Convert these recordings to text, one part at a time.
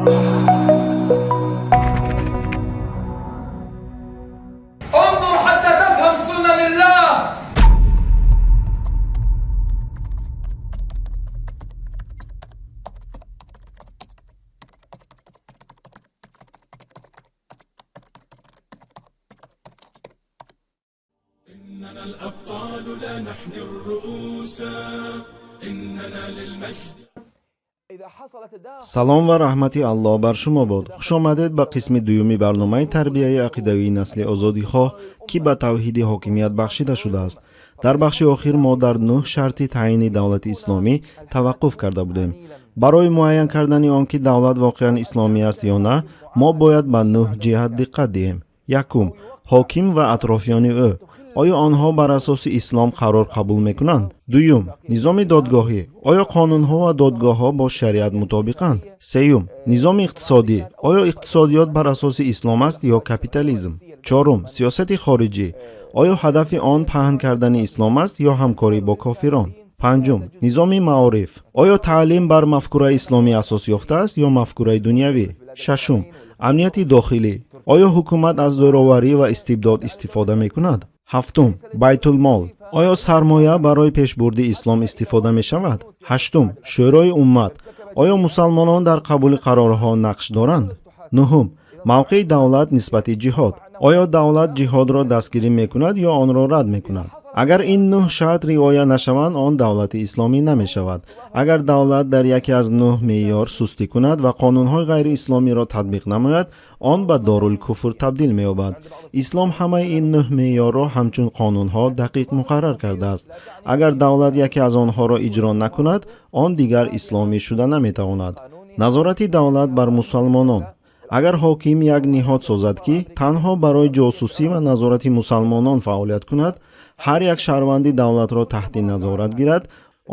انظر حتى تفهم سنن الله. إننا الأبطال لا نحني الرؤوس إننا للمجد. салом ва раҳмати аллоҳ бар шумо бод. хушомадед ба қисми дуюми барномаи тарбияи ақидавии насли озодихоҳ ки ба тавҳиди ҳокимият бахшида шудааст. дар бахши охир мо дар 9 шарти таъйини давлати исломӣ таваққуф карда будем. барои муайян кардани он ки давлат воқеан исломӣ аст ё на, мо бояд ба 9 ҷиҳат диққат диҳем. якум, ҳоким ва атрофиёни ӯ. оё онҳо бар асоси ислом қарор қабул мекунанд? дуюм, низоми додгоҳӣ. оё қонунҳо ва додгоҳҳо бо шариат мутобиқанд? сеюм, низоми иқтисодӣ. оё иқтисодиёт бар асоси ислом аст ё капитализм? чорум, сиёсати хориҷӣ. оё ҳадафи он паҳн кардани ислом аст ё ҳамкорӣ бо кофирон? панҷум, низоми маориф. оё таълим бар мафкураи исломӣ асос ёфтааст ё мафкураи дунявӣ? шашум, амнияти дохилӣ. оё ҳукумат аз зӯроварӣ ва истибдод истифода мекунад? ҳафтум, байтулмол. оё сармоя барои пешбурди ислом истифода мешавад? ҳаштум, шӯрои уммат. оё мусалмонон дар қабули қарорҳо нақш доранд? нуҳум, мавқеи давлат нисбати ҷиҳод. оё давлат ҷиҳодро дастгирӣ мекунад ё онро рад мекунад? агар ин 9 шарт риоя нашаванд, он давлати исломӣ намешавад. агар давлат дар яке аз 9 меъёр сустӣ кунад ва қонунҳои ғайриисломиро татбиқ намояд, он ба дорулкуфр табдил меёбад. ислом ҳамаи ин 9 меъёрро ҳамчун қонунҳо дақиқ муқаррар кардааст. агар давлат яке аз онҳоро иҷро накунад, он дигар исломӣ шуда наметавонад. назорати давлат бар мусалмонон. агар ҳоким як ниҳод созад ки танҳо барои ҷосусӣ ва назорати мусалмонон фаъолият кунад, ҳар як шаҳрванди давлатро таҳти назорат гирад,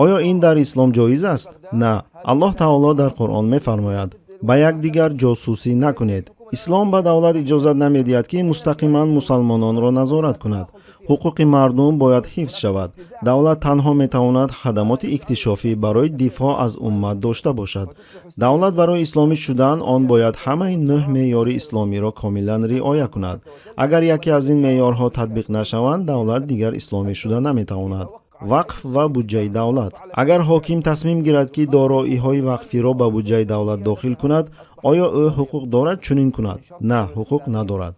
оё ин дар ислом ҷоиз аст? На. аллоҳ таоло дар қуръон мефармояд: ба якдигар ҷосусӣ накунед. ислом ба давлат иҷозат намедиҳад ки мустақиман мусалмононро назорат кунад. ҳуқуқи мардум бояд ҳифз шавад. давлат танҳо метавонад хадамоти иктишофӣ барои дифоъ аз уммат дошта бошад. давлат барои исломӣ шудан, он бояд ҳамаи 9 меъёри исломиро комилан риоя кунад. агар яке аз ин меъёрҳо татбиқ нашаванд, давлат дигар исломӣ шуда наметавонад. вақф ва буҷаи давлат. агар ҳоким тасмим гирад ки дороиҳои вақфиро ба буҷаи давлат дохил кунад, оё ӯ ҳуқуқ дорад чунин кунад? На, ҳуқуқ надорад.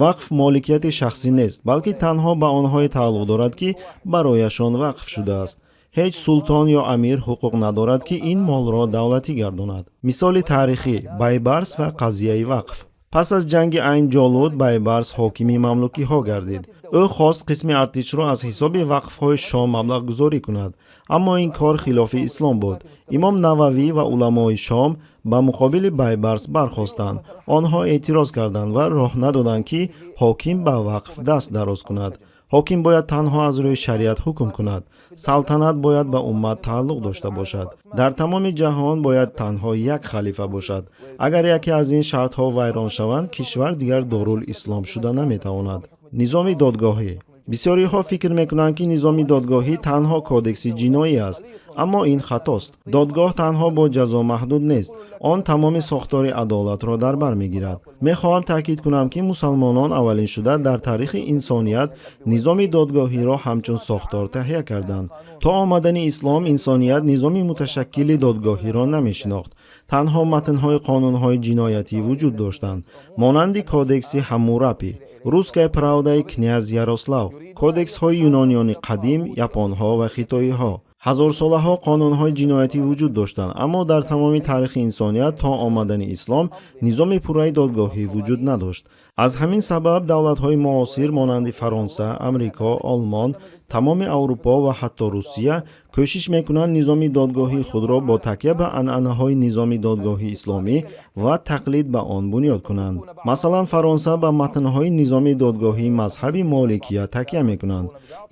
вақф моликияти шахсӣ нест, балки танҳо ба онҳое тааллуқ дорад ки барояшон вақф шудааст. ҳеҷ султон ё амир ҳуқуқ надорад ки ин молро давлатӣ гардонад. мисоли таърихӣ: байбарс ва қазияи вақф. пас аз ҷанги Айн Ҷолут, байбарс ҳокими мамлукиҳо гардид. ӯ хост қисми артишро аз ҳисоби вақфҳои шом маблағгузорӣ кунад, аммо ин кор хилофи ислом буд. имом Нававӣ ва уламои Шом ба муқобили байбарс бархостанд. онҳо эътироз карданд ва роҳ надоданд ки ҳоким ба вақф даст дароз кунад. ҳоким бояд танҳо аз рӯи шариат ҳукм кунад. салтанат бояд ба уммат тааллуқ дошта бошад. дар тамоми ҷаҳон бояд танҳо як халифа бошад. агар яке аз ин шартҳо вайрон шаванд, кишвар дигар дорулислом шуда наметавонад. низоми додгоҳӣ. бисёриҳо фикр мекунанд ки низоми додгоҳӣ танҳо кодекси ҷиноӣ аст, аммо ин хатост. додгоҳ танҳо бо ҷазо маҳдуд нест, он тамоми сохтори адолатро дар бар мегирад. мехоҳам таъкид кунам ки мусалмонон аввалиншуда дар таърихи инсоният низоми додгоҳиро ҳамчун сохтор таҳия карданд. то омадани ислом, инсоният низоми муташаккили додгоҳиро намешинохт. танҳо матнҳои қонунҳои ҷиноятӣ вуҷуд доштанд, монанди кодекси ҳаммурапи, русская правдаи княз Ярослав, кодексҳои юнонёни қадим, японҳо ва хитоиҳо. ҳазорсолаҳо қонунҳои ҷиноятӣ вуҷуд доштанд, аммо дар тамоми таърихи инсоният то омадани ислом низоми пурраи додгоҳӣ вуҷуд надошт. аз ҳамин сабаб давлатҳои муосир монанди Фаронса, Амрико, Олмон, тамоми Аврупо ва ҳатто Русия кӯшиш мекунанд низоми додгоҳии худро бо такя ба анъанаҳои низоми додгоҳии исломӣ ва тақлид ба он бунёд кунанд. масалан, Фаронса ба матнҳои низоми додгоҳии мазҳаби моликия такя мекунанд.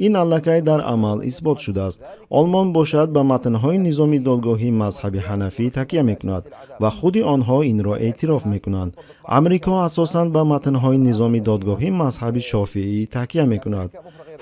ин аллакай дар амал исбот шудааст. олмон бошад ба матнҳои низоми додгоҳии мазҳаби ҳанафӣ такя мекунад ва худи онҳо инро эътироф мекунанд. амрико асосан ба матнҳои низоми додгоҳии мазҳаби шофиӣ такя мекунад.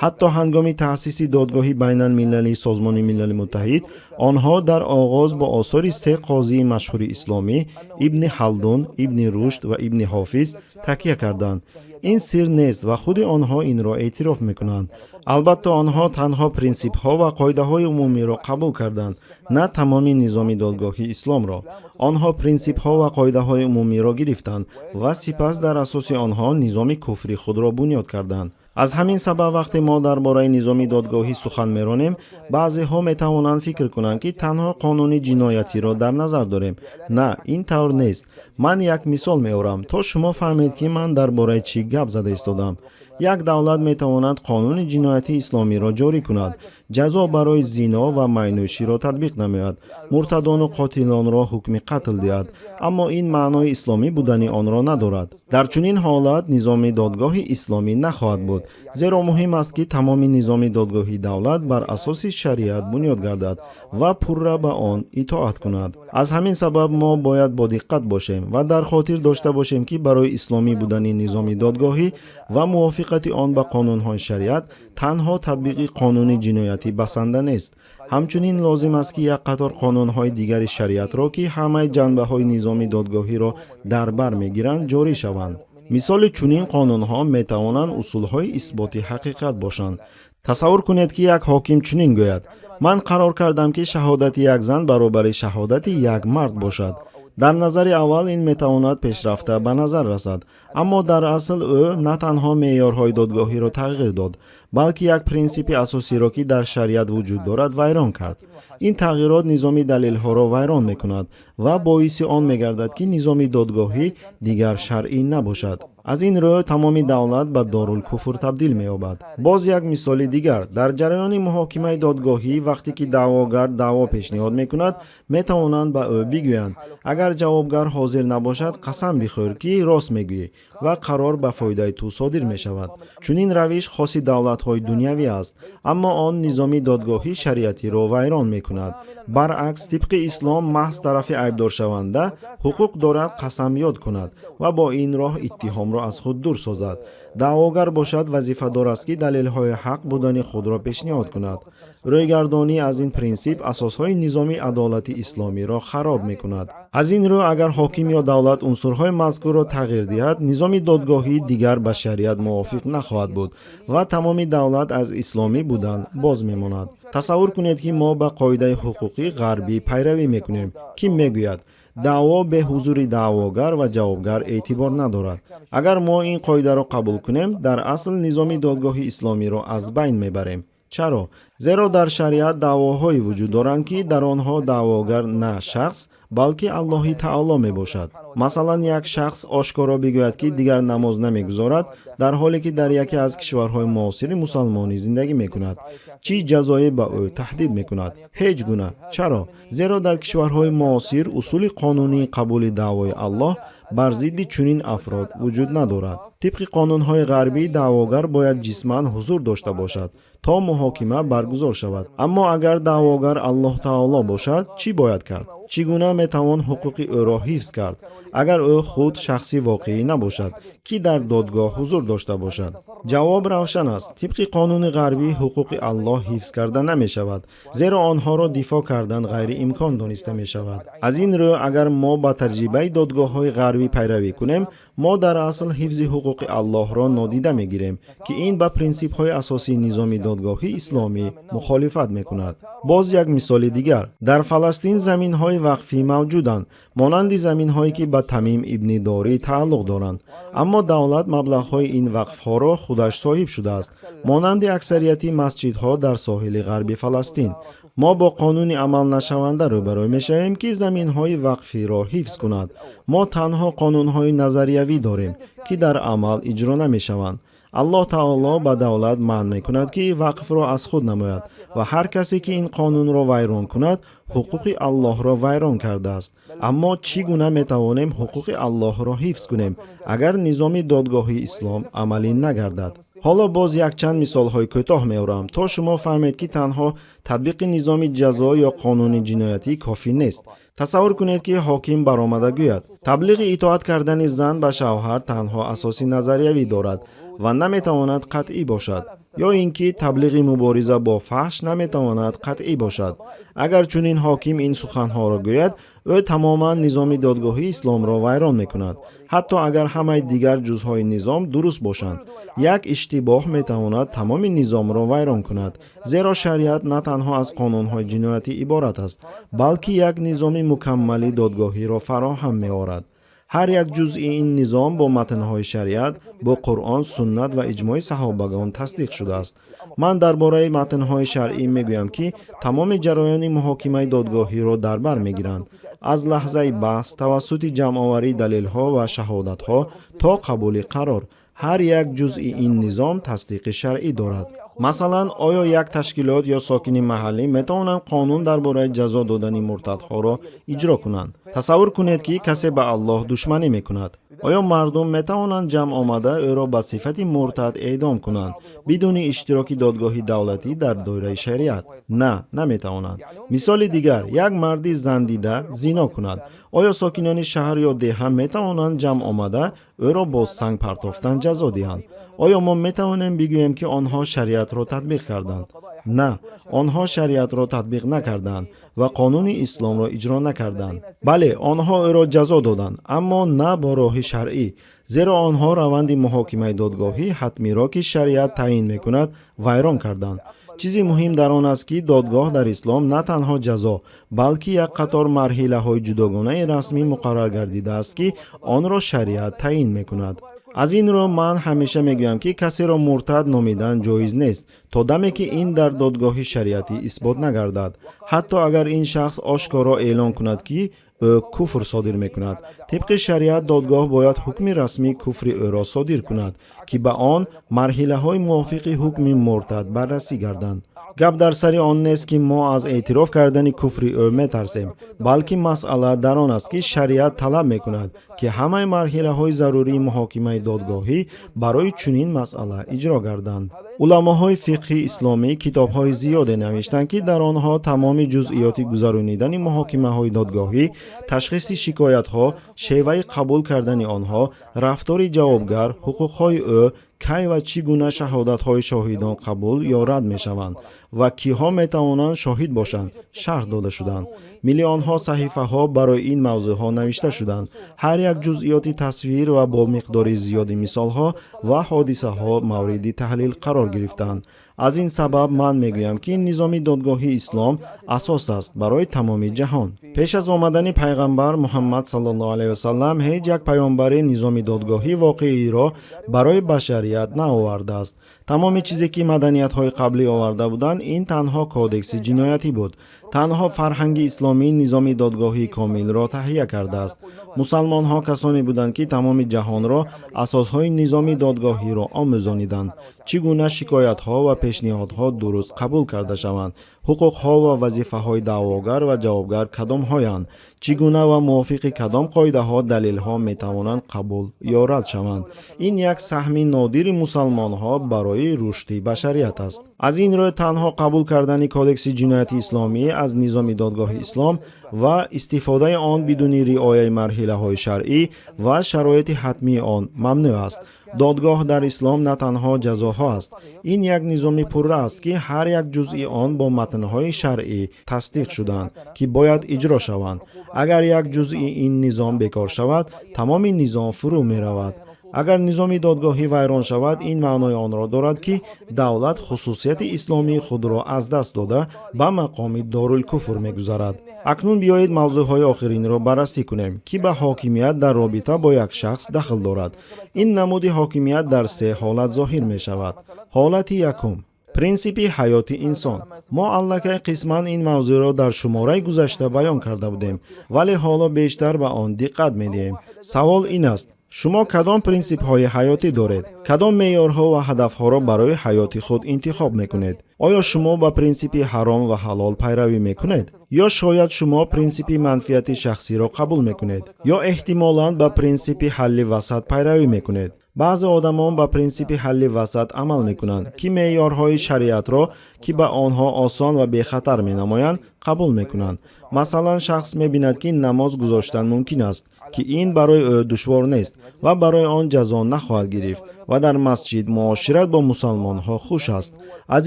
حتی هنگام تأسیس دادگاه بین المللی سازمان ملل متحد آنها در آغاز با آثار سه قاضی مشهور اسلامی ابن خلدون، ابن رشد و ابن حافظ تکیه کردند. این سر نیست و خود آنها این را اعتراف میکنند. البته آنها تنها پرینسیپ ها و قاعده های عمومی را قبول کردند، نه تمامی نظام دادگاهی اسلام را. آنها پرینسیپ ها و قاعده های عمومی را گرفتند و سپس در اساس آنها نظام کفری خود را بنیاد کردند. از همین سبب وقتی ما درباره نظام دادگاهی سخن می‌رانیم، بعضی ها می‌توانند فکر کنند که تنها قانون جنایتی را در نظر داریم. نه، این طور نیست. من یک مثال می‌آورم تا شما فهمید که من درباره چی گپ زده ایستادم. یک دولت می‌تواند قانون جنایتی اسلامی را جاری کند. جزا برای زنا و مینوشی را تطبیق نماید. مرتدان و قاتلان را حکم قتل دهد. اما این معنای اسلامی بودن آن را ندارد. در چنین حالت نظام دادگاهی اسلامی نخواهد بود. زیرا مهم است که تمام نظام دادگاهی دولت بر اساس شریعت بنیاد گردد و پورا به آن اطاعت کند. از همین سبب ما باید با دقت باشیم و در خاطر داشته باشیم که برای اسلامی بودن نظام دادگاهی و موافقت آن با قانون‌های شریعت تنها تطبیق قانون جنایتی بسنده نیست. همچنین لازم است که یک قطار قانون‌های دیگر شریعت را که همه جنبه‌های نظام دادگاهی را در بر می‌گیرند جاری شوند. مثال چنین قانون‌ها می‌توانند اصول‌های اثبات حقیقت باشند. تصور کنید که یک حاکم چنین گوید: من قرار کردم که شهادت یک زن برابر شهادت یک مرد باشد. در نظر اول این میتواند پیشرفته به نظر رسد، اما در اصل او نه تنها معیارهای دادگاهی را تغییر داد، بلکه یک پرینسیپ اساسی را که در شریعت وجود دارد ویران کرد. این تغییرات نظام دلیل‌ها را ویران می‌کند و باعث آن می‌گردد که نظام دادگاهی دیگر شرعی نباشد. از این رو تمام دولت به دارالکفر تبدیل می‌یابد. باز یک مثال دیگر، در جریان محاکمه دادگاهی وقتی که دعواگر دعوا پیشنهاد می‌کند، می‌توانند به او بگویند اگر جوابگر حاضر نباشد قسم بخور که راست می‌گویی و قرار به فایده تو صادر می‌شود. چنین روش خاص دولت‌های دنیوی است، اما آن نظام دادگاهی شریعتی را ویران می‌کند. برعکس طبق اسلام محض طرف عیبدار شونده حقوق دارد قسم یاد کند و با این راه اتهام را از خود دور سازد. دعواگر باشد وظیفه دار است که دلیل‌های حق بودن خود را پیشنهاد کند. رویگردانی از این پرینسیپ اساس‌های نظام عدالت اسلامی را خراب می‌کند. از این رو اگر حاکم یا دولت عنصرهای مذکور را تغییر دهد، نظام دادگاهی دیگر به شریعت موافق نخواهد بود و تمام دولت از اسلامی بودن باز می‌ماند. تصور کنید که ما به قاعده حقوقی غربی پیروی می‌کنیم که می‌گوید دعوا به حضور دعواگر و جوابگر اعتبار ندارد. اگر ما این قاعده را قبول کنیم، در اصل نظام دادگاهی اسلامی را از بین میبریم. چرا؟ زیرا در شریعت دعواهایی وجود دارند که در آنها دعواگر نه شخص بلکه الله تعالی می باشد. مثلا یک شخص آشکارا بگوید که دیگر نماز نمیگذارد در حالی که در یکی از کشورهای معاصر مسلمانی زندگی می کند. چی جزایی به او تهدید می کند؟ هیچ گونه. چرا؟ زیرا در کشورهای معاصر اصول قانونی قبول دعوای الله بر ضد چنین افراد وجود ندارد. طبق قانونهای غربی دعواگر باید جسماً حضور داشته باشد تا محاکمه برگزار شود. اما اگر دعواگر الله تعالی باشد چی باید کرد؟ چگونه میتوان حقوق او را حفظ کرد اگر او خود شخصی واقعی نباشد که در دادگاه حضور داشته باشد؟ جواب روشن است. طبق قانون غربی حقوق الله حفظ کرده نمی شود، زیرا آنها را دفاع کردن غیر امکان دانسته می شود. از این رو اگر ما با تجربه دادگاه های غربی پیروی کنیم، ما در اصل حفظ حقوق الله را نادیده می گیریم که این با پرینسیپ های اساسی نظام دادگاهی اسلامی مخالفت می کند. باز یک مثال دیگر، در فلسطین زمین های وقفی موجودند، مانند زمین هایی که به تمیم ابن داری تعلق دارند، اما دولت مبلغ های این وقف ها را خودش صاحب شده است، مانند اکثریت مسجد ها در ساحل غربی فلسطین. ما با قانون عمل نشونده روبرو میشویم که زمین های وقفی را حفظ کند. ما تنها قانون های نظریوی داریم که در عمل اجرا نمیشوند. الله تعالی به دولت منع میکند که وقف را از خود نماید و هر کسی که این قانون را ویران کند حقوق الله را ویران کرده است. اما چگونه میتوانیم حقوق الله را حفظ کنیم اگر نظام دادگاهی اسلام عملی نگردد؟ حالا باز یک چند مثال های کوتاه میارم تا شما فهمید که تنها تطبیق نظام جزا یا قانون جنایتی کافی نیست. تصور کنید که حاکم برآمده گوید تبلیغ اطاعت کردن زن به شوهر تنها اساسی نظریوی دارد و نمیتواند قطعی باشد. یا اینکه تبلیغ مبارزه با فحش نمیتواند قطعی باشد. اگر چنین حاکم این سخنها را گوید، او تماما نظام دادگاهی اسلام را ویران میکند، حتی اگر همه دیگر جزهای نظام درست باشند. یک اشتباه میتواند تمام نظام را ویران کند، زیرا شریعت نه تنها از قانونهای جنایتی عبارت است، بلکه یک نظام مکمل دادگاهی را فراهم می‌آورد. هر یک جزئی این نظام با متنهای شریعت، با قرآن، سنت و اجماع صحابگان تصدیق شده است. من درباره متنهای شرعی میگویم که تمام جریان محاکمه دادگاهی را در بر میگیرند، از لحظه بحث توسط جمع‌آوری دلیل‌ها و شهادت‌ها تا قبول قرار. هر یک جزئی این نظام تصدیق شرعی دارد. مثلا آیا یک تشکیلات یا ساکن محلی میتوانند قانون درباره جزا دادن مرتدها را اجرا کنند؟ تصور کنید که کسی به الله دشمنی میکند. آیا مردم میتوانند جمع آمده او را به صفت مرتد اعدام کنند بدون اشتراک دادگاهی دولتی در دایره شریعت؟ نه، نمیتوانند. مثال دیگر، یک مرد زن دیده زنا کند. آیا ساکنان شهر یا دهه میتوانند جمع آمده او را با سنگ پرتافتن جزا دهند؟ آیا ما میتوانیم بگوییم که آنها شریعت را تطبیق کردند؟ نه، آنها شریعت را تطبیق نکردند و قانون اسلام را اجرا نکردند. بله، آنها او را جزا دادند، اما نه با راه شرعی، زیرا آنها روند محاکمه دادگاهی حتمی را که شریعت تعیین میکند ویران کردند. چیزی مهم در آن است که دادگاه در اسلام نه تنها جزا، بلکه یک قطار مرحله های جداگانه رسمی مقرر گردیده است که آن را شریعت تعیین میکند. از این رو من همیشه میگویم که کسی را مرتد نامیدن جایز نیست تا دمی که این در دادگاه شریعتی اثبات نگردد. حتی اگر این شخص آشکارا اعلان کند که او کفر صادر میکند، طبق شریعت دادگاه باید حکم رسمی کفر او را صادر کند که به آن مرحله های موافق حکم مرتد بررسی گردند. گپ در سر آن نیست که ما از اعتراف کردن کفر او میترسیم، بلکه مسئله در آن است که شریعت طلب میکند که همه مرحله های ضروری محاکمه دادگاهی برای چنین مسئله اجرا گردند. علماهای فقه اسلامی کتاب‌های زیادی نوشتند که در آنها تمام جزئیات گذرانیدن محاکمه های دادگاهی، تشخیص شکایت‌ها، شیوه قبول کردن آنها، رفتار جوابگر، حقوق‌های او، کی و چگونه شهادت‌های شاهدان قبول یا رد می‌شوند و کیها می‌توانند شاهد باشند شرح داده شدند. میلیون‌ها صحیفه‌ها برای این موضوع‌ها نوشته شدند. هر یک جزئیات تصویر و با مقدار زیادی مثال‌ها و حادثه‌ها مورد تحلیل قرار گرفتند. از این سبب من میگویم که نظام دادگاهی اسلام اساس است برای تمام جهان. پیش از آمدن پیغمبر محمد صلی الله علیه و سلم هیچ یک پیامبر نظام دادگاهی واقعی را برای بشریت نآورده است. تمام چیزی که مدنیت‌های قبلی آورده بودند این تنها کودکس جنایتی بود. تنها فرهنگ اسلامی نظام دادگاهی کامل را تهیه کرده است. مسلمان‌ها کسانی بودند که تمام جهان را اساس‌های نظام دادگاهی را آموزانیدند. چگونه شکایت‌ها و پیشنهادها درست قبول کرده شوند، حقوق‌ها و وظیفه‌های دعواگر و جوابگر کدام‌هایند، چگونه و موافق کدام قاعده‌ها دلیل‌ها می‌توانند قبول یا رد شوند. این یک سهم نادر مسلمان‌ها برای رشد بشریت است. از این رو تنها قبول کردن کودکس جنایتی اسلامی از نظام دادگاه اسلام و استفاده آن بدون رعایت مرحله‌های شرعی و شرایط حتمی آن ممنوع است. دادگاه در اسلام نه تنها جزاها است، این یک نظام پره است که هر یک جزئی آن با متن‌های شرعی تصدیق شدند که باید اجرا شوند. اگر یک جزئی این نظام بیکار شود، تمام نظام فرو می رود. اگر نظام دادگاهی ویران شود، این معنای آن را دارد که دولت خصوصیت اسلامی خود را از دست داده به مقام دارالکفر می‌گذارد. اکنون بیایید موضوعهای آخرین را بررسی کنیم که به حاکمیت در رابطه با یک شخص دخل دارد. این نمود حاکمیت در سه حالت ظاهر می شود. حالت یکم، پرینسیپ حیات انسان. ما اندکی قسماً این موضوع را در شماره گذشته بیان کرده بودیم، ولی حالا بیشتر به آن دقت می‌دهیم. سوال این است: شما کدام پرینسیپ های حیاتی دارید؟ کدام معیارها و هدفها را برای حیات خود انتخاب میکنید؟ آیا شما با پرینسیپ حرام و حلال پیروی میکنید؟ یا شاید شما پرینسیپ منفیت شخصی را قبول میکنید؟ یا احتمالاً با پرینسیپ حل وسط پیروی میکنید؟ بعضی آدمان با پرینسیپ حل وسط عمل میکنند که معیارهای شریعت را که به آنها آسان و بی خطر مینمایند قبول میکنند. مثلا شخص میبیند که نماز گذاشتن ممکن است که این برای او دشوار نیست و برای آن جزا نخواهد گرفت و در مسجد معاشرت با مسلمان ها خوش است. از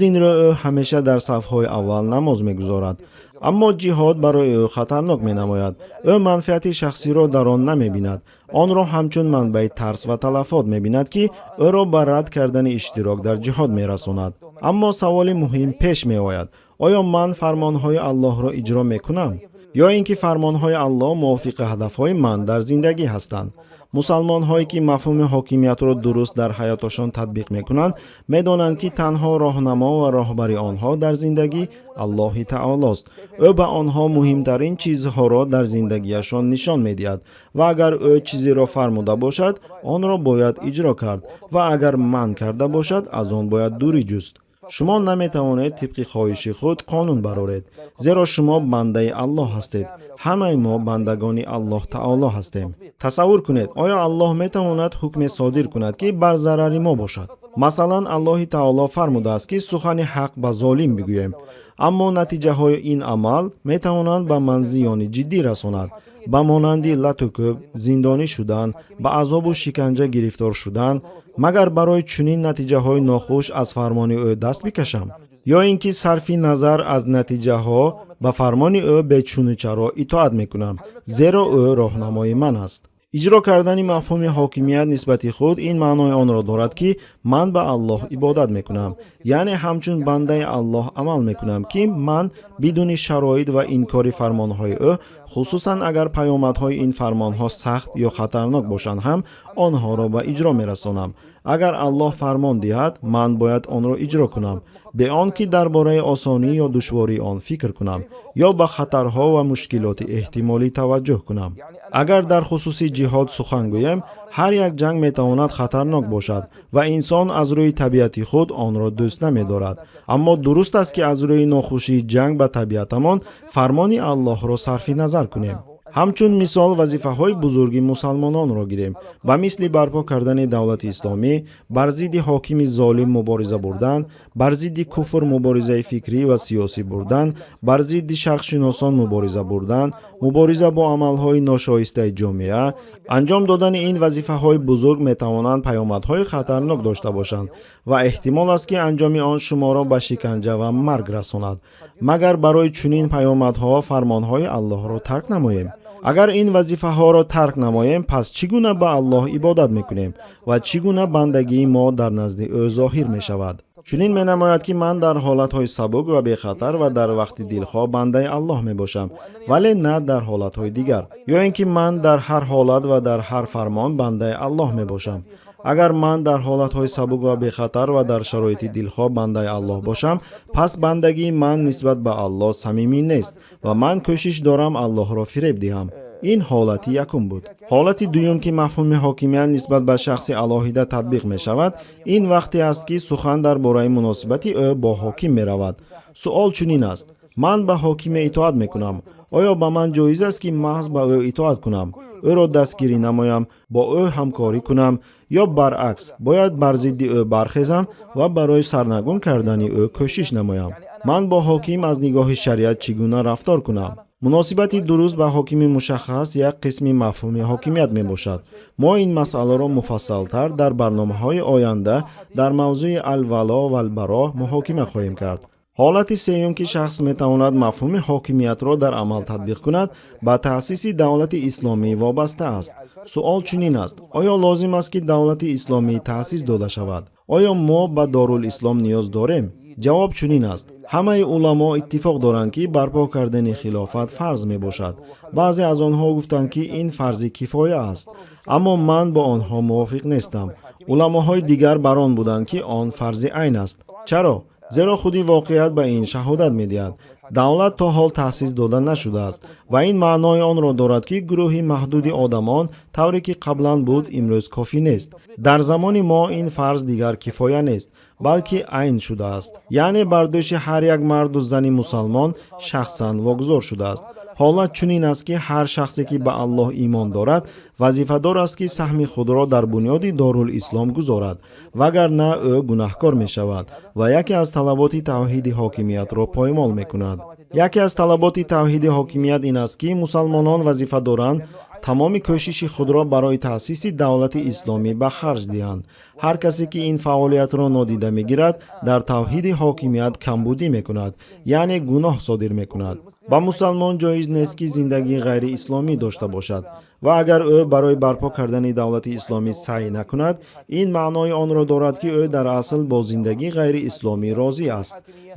این رو او همیشه در صفهای اول نماز میگذارد. اما جهاد برای او خطرناک می نماید. او منفعت شخصی را در آن نمی بیند. آن را همچون منبع ترس و تلفات می بیند که او را به رد کردن اشتراک در جهاد می رساند. اما سوال مهم پیش می آید: آیا من فرمانهای الله را اجرا می کنم؟ یا اینکه فرمانهای الله موافق هدفهای من در زندگی هستند؟ مسلمان هایی که مفهوم حاکمیت را درست در حیاتشان تطبیق میکنند میدانند که تنها راهنما و راهبر آنها در زندگی الله تعالی است. او به آنها مهمترین چیزها را در زندگیشان نشان میدهد و اگر او چیزی را فرموده باشد آن را باید اجرا کرد و اگر منع کرده باشد از آن باید دوری جست. شما نمیتوانید طبق خواهش خود قانون برآورید، زیرا شما بنده الله هستید. همه ما بندگان الله تعالی هستیم. تصور کنید آیا الله میتواند حکم صادر کند که بر ضرر ما باشد؟ مثلا الله تعالی فرموده است که سخن حق به ظالم بگوییم، اما نتیجه های این عمل میتوانند به من زیان جدی رساند، به مانند لطکوب، زندانی شدن، به عذاب و شکنجه گرفتار شدن. مگر برای چنین نتیجه های ناخوش از فرمان او دست بکشم؟ یا اینکه صرف نظر از نتیجه ها به فرمان او به چون چرا اطاعت میکنم، زیرا او راهنمای من است. اجرا کردن مفهوم حاکمیت نسبت خود این معنای آن را دارد که من به الله عبادت میکنم، یعنی همچون بنده الله عمل میکنم که من بدون شرایط و انکار فرمانهای او، خصوصا اگر پیامدهای این فرمانها سخت یا خطرناک باشند هم آنها را به اجرا میرسانم. اگر الله فرمان دهد من باید آن را اجرا کنم، به آن که درباره آسانی یا دشواری آن فکر کنم یا به خطرها و مشکلات احتمالی توجه کنم. اگر در خصوص جهاد سخن گویم، هر یک جنگ میتواند خطرناک باشد و انسان از روی طبیعت خود آن را دوست نمی‌دارد. اما درست است که از روی ناخوشی جنگ به طبیعتمان فرمان الله را صرف نظر کنیم. همچون مثال وظیفه های بزرگی مسلمانان را گیریم و مثل برپا کردن دولت اسلامی، بر ضد حاکم ظالم مبارزه بردن، بر ضد کفر مبارزه فکری و سیاسی بردن، بر ضد شرق شناسان مبارزه بردن، مبارزه با عمل های ناشایسته جامعه. انجام دادن این وظیفه های بزرگ می توانند پیامدهای خطرناک داشته باشند و احتمال است که انجام آن شما را به شکنجه و مرگ رساند. مگر برای چنین پیامدها فرمانهای الله را ترک نماییم؟ اگر این وظیفه ها را ترک نماییم، پس چگونه به الله عبادت میکنیم و چگونه بندگی ما در نزد او ظاهر می شود؟ چنین می نماید که من در حالت های سبک و بی خطر و در وقت دلخواه بنده الله می باشم، ولی نه در حالت های دیگر. یا اینکه من در هر حالت و در هر فرمان بنده الله می باشم. اگر من در حالت های سبک و بی خطر و در شرایط دلخواه بنده الله باشم، پس بندگی من نسبت به الله صمیمی نیست و من کوشش دارم الله را فریب دهم. این حالت یکم بود. حالت دوم که مفهوم حاکمیت نسبت به شخص الهیده تطبیق می شود، این وقتی است که سخن درباره مناسبت او با حاکم می رود. سوال چنین است: من به حاکم اطاعت می کنم. آیا به من جایز است که محض به او اطاعت کنم، او را دستگیری نمایم، با او همکاری کنم، یا برعکس باید بر ضد او برخیزم و برای سرنگون کردن او کوشش نمایم؟ من با حاکم از نگاه شریعت چگونه رفتار کنم؟ مناسبت درست به حاکم مشخص یک قسم مفهوم حاکمیت می باشد. ما این مسئله را مفصل‌تر در برنامه‌های آینده در موضوع الولا و البرا محاکمه خواهیم کرد. حالت سوم که شخص می تواند مفهوم حاکمیت را در عمل تطبیق کند، به تأسیس دولت اسلامی وابسته است. سوال چنین است: آیا لازم است که دولت اسلامی تأسیس داده شود؟ آیا ما به دارالاسلام نیاز داریم؟ جواب چنین است: همه علما اتفاق دارند که برپا کردن خلافت فرض می باشد. بعضی از آنها گفتند که این فرض کفایه است، اما من با آنها موافق نیستم. علماهای دیگر بر آن بودند که آن فرض عین است. چرا؟ зеро худи воқеият ба ин шаҳодат медиҳад. давлат то ҳол таъсис дода нашудааст ва ин маънои онро дорад ки гурӯҳи маҳдуди одамон тавре ки қаблан буд имрӯз кофӣ нест. дар замони мо ин фарз дигар кифоя нест, балки айн шудааст, яъне бар дӯши ҳар як марду зани мусалмон шахсан вогузор шудааст. ҳолат чунин аст ки ҳар шахсе ки ба аллоҳ имон дорад вазифадор аст ки саҳми худро дар бунёди дорулислом гузорад, вагарна ӯ гунаҳкор мешавад ва яке аз талаботи тавҳиди ҳокимиятро поймол мекунад. яке аз талаботи тавҳиди ҳокимият ин аст ки мусалмонон вазифа доранд тамоми кӯшиши худро барои таъсиси давлати исломӣ ба харҷ диҳанд. ҳар касе ки ин фаъолиятро нодида мегирад дар тавҳиди ҳокимият камбудӣ мекунад, яъне гуноҳ содир мекунад. ба мусалмон ҷоиз нест ки зиндагии ғайриисломӣ дошта бошад ва агар ӯ барои барпо кардани давлати исломӣ саъй накунад, ин маънои онро дорад ки ӯ дар асл бо зиндагии ғайриисломӣ розӣ аст,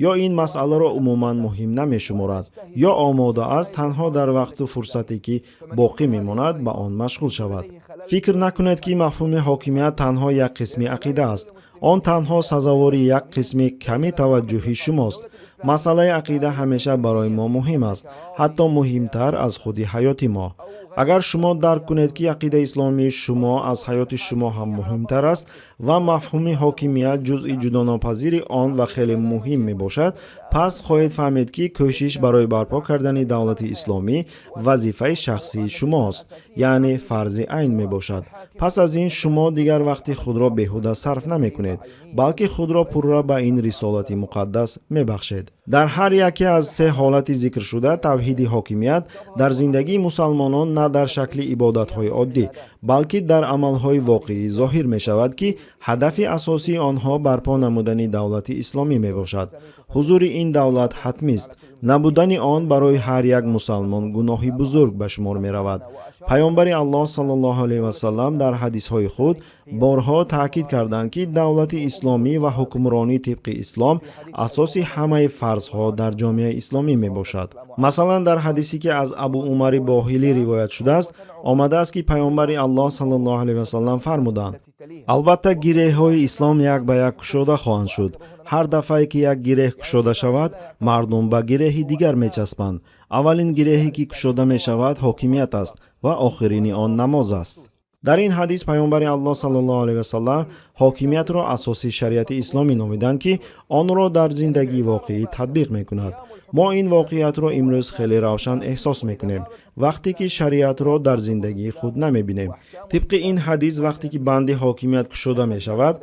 ё ин масъаларо умуман муҳим намешуморад, ё омода аст танҳо дар вақту фурсате ки боқӣ мемонад ба он машғул шавад. фикр накунед ки мафҳуми ҳокимият танҳо як қисми ақида аст. он танҳо сазовори як қисми ками таваҷҷӯҳи шумост. масъалаи ақида ҳамеша барои мо муҳим аст, ҳатто муҳимтар аз худи ҳаёти мо. агар шумо дарк кунед ки ақидаи исломии шумо аз ҳаёти шумо ҳам муҳимтар аст ва мафҳуми ҳокимият ҷузъи ҷудонопазири он ва хеле муҳим мебошад, пас хоҳед фаҳмед ки кӯшиш барои барпо кардани давлати исломӣ вазифаи шахсии шумост, яъне фарзи айн мебошад. пас аз ин шумо дигар вақти худро беҳуда сарф намекунед, балки худро пурра ба ин рисолати муқаддас мебахшед. дар ҳар яке аз се ҳолати зикршуда тавҳиди ҳокимият дар зиндагии мусалмонон на дар шакли ибодатҳои оддӣ, балки дар амалҳои воқеӣ зоҳир мешавад ки ҳадафи асосии онҳо барпо намудани давлати исломӣ мебошад. ҳузури ин давлат ҳатмист. набудани он барои ҳар як мусалмон гуноҳи бузург ба шумор меравад. пайғамбари аллоҳ саллаллоҳу алайҳи васаллам дар ҳадисҳои худ борҳо таъкид карданд ки давлати исломӣ ва ҳукмронӣ тибқи ислом асоси ҳамаи фарзҳо дар ҷомеаи исломӣ мебошад. масалан дар ҳадисе ки аз абу умари боҳилӣ ривоят шудааст, омадааст ки пайғамбари аллоҳ саллаллоҳу алайҳи васаллам фармуданд: албатта гиреҳҳои ислом як ба як кушода хоҳанд шуд. ҳар дафъае ки як гиреҳ кушода шавад, мардум ба гиреҳи дигар мечаспанд. аввалин гиреҳе ки кушода мешавад ҳокимият аст ва охирини он намоз аст. дар ин ҳадис пайғамбари аллоҳ саллаллоҳу алайҳи васаллам ҳокимиятро асоси шариати исломӣ номиданд ки онро дар зиндагии воқеӣ татбиқ мекунад. мо ин воқеиятро имрӯз хеле равшан эҳсос мекунем, вақте ки шариатро дар зиндагии худ намебинем. тибқи ин ҳадис вақте ки банди ҳокимият кушода мешавад,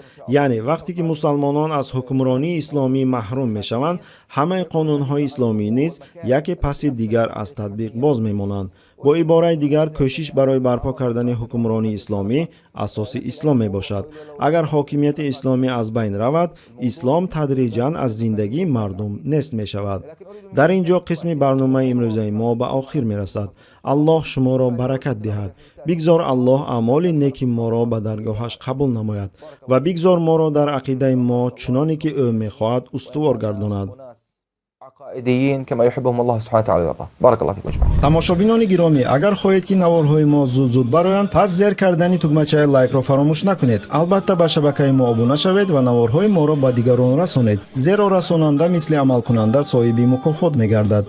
яъне вақте ки мусалмонон аз ҳукмронии исломӣ маҳрум мешаванд, ҳамаи қонунҳои исломӣ низ яке паси дигар аз татбиқ боз мемонанд. бо ибораи дигар, кӯшиш барои барпо кардани ҳукмронии исломӣ асоси ислом мебошад. агар ҳокимияти исломӣ аз байн равад, ислом тадриҷан аз зиндагии мардум нест мешавад. дар ин ҷо қисми барномаи имрӯзаи мо ба охир мерасад. аллоҳ шуморо баракат диҳад. бигзор аллоҳ аъмоли неки моро ба даргоҳаш қабул намояд ва бигзор моро дар ақидаи мо чуноне ки ӯ мехоҳад устувор гардонад. كما يحبهم الله سبحانه وتعالى ويرضى. بارك الله فيكم اجمعين. тамошобинони гиромӣ, агар хоҳед ки наворҳои мо зуд бароянд, пас зер кардани тугмачаи лайкро фаромӯш накунед. албатта ба шабакаи мо обуна шавед ва наворҳои моро ба дигарон расонед, зеро расонанда мисли амалкунанда соҳиби мукофот мегардад.